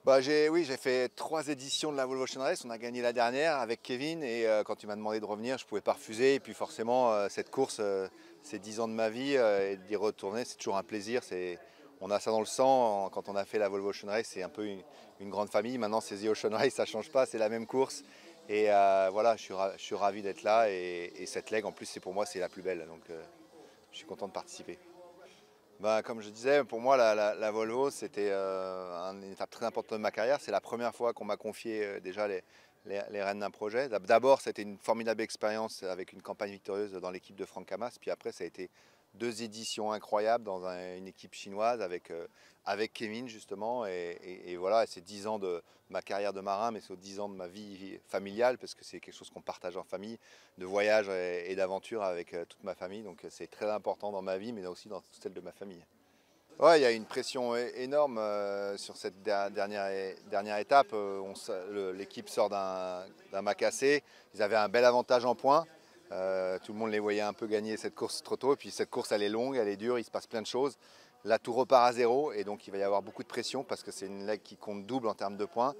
Oui, j'ai fait 3 éditions de la Volvo Ocean Race. On a gagné la dernière avec Kevin et quand il m'a demandé de revenir, je ne pouvais pas refuser. Et puis forcément, cette course, c'est 10 ans de ma vie et d'y retourner, c'est toujours un plaisir. On a ça dans le sang. Quand on a fait la Volvo Ocean Race, c'est un peu une grande famille. Maintenant, c'est The Ocean Race, ça ne change pas, c'est la même course. Et voilà, je suis ravi d'être là et cette leg, en plus, c'est pour moi, c'est la plus belle. Donc, je suis content de participer. Comme je disais, pour moi, la Volvo, c'était une étape très importante de ma carrière. C'est la première fois qu'on m'a confié déjà les rênes d'un projet. D'abord, c'était une formidable expérience avec une campagne victorieuse dans l'équipe de Franck Hamas. Puis après, ça a été 2 éditions incroyables dans une équipe chinoise avec Kevin, justement. Et voilà, c'est 10 ans de ma carrière de marin, mais c'est 10 ans de ma vie familiale, parce que c'est quelque chose qu'on partage en famille, de voyage et d'aventure avec toute ma famille. Donc c'est très important dans ma vie, mais aussi dans celle de ma famille. Ouais, il y a une pression énorme sur cette dernière étape. L'équipe sort d'un mât cassé. Ils avaient un bel avantage en points. Tout le monde les voyait un peu gagner cette course trop tôt. Et puis cette course, elle est longue, elle est dure, il se passe plein de choses. Là, tout repart à zéro et donc il va y avoir beaucoup de pression parce que c'est une leg qui compte double en termes de points.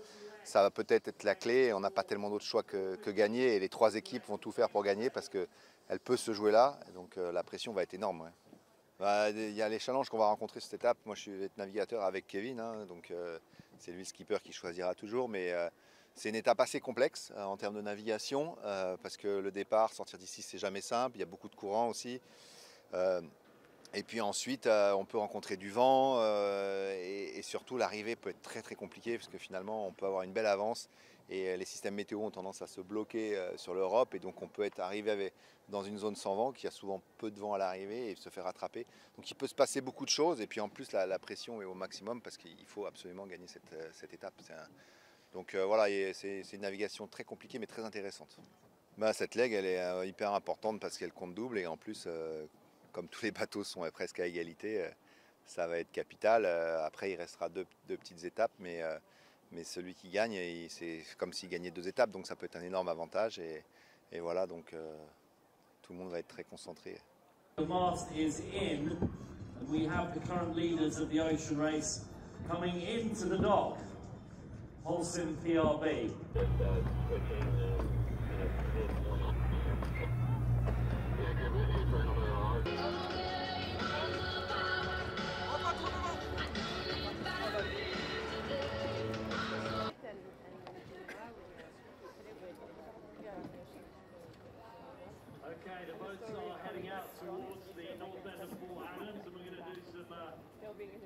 Ça va peut-être être la clé. On n'a pas tellement d'autres choix que gagner et les 3 équipes vont tout faire pour gagner parce qu'elle peut se jouer là. Donc la pression va être énorme. Ouais. Il y a les challenges qu'on va rencontrer cette étape. Moi, je vais être navigateur avec Kevin, hein, donc c'est lui le skipper qui choisira toujours. Mais c'est une étape assez complexe en termes de navigation parce que le départ, sortir d'ici, c'est jamais simple. Il y a beaucoup de courants aussi. Euh, et puis ensuite, on peut rencontrer du vent et surtout l'arrivée peut être très très compliquée parce que finalement, on peut avoir une belle avance et les systèmes météo ont tendance à se bloquer sur l'Europe et donc on peut être arrivé dans une zone sans vent qui a souvent peu de vent à l'arrivée et se faire rattraper. Donc il peut se passer beaucoup de choses et puis en plus la pression est au maximum parce qu'il faut absolument gagner cette étape. Donc voilà, c'est une navigation très compliquée mais très intéressante. Cette leg, elle est hyper importante parce qu'elle compte double et en plus, comme tous les bateaux sont presque à égalité, ça va être capital. Après, il restera deux petites étapes, mais celui qui gagne, c'est comme s'il gagnait 2 étapes, donc ça peut être un énorme avantage. Et voilà, donc tout le monde va être très concentré. The mast is in, and we have the current leaders of the Ocean Race coming into the dock. Holcim PRB. Okay, the boats are heading out towards the north end of Port Adams, and we're going to do some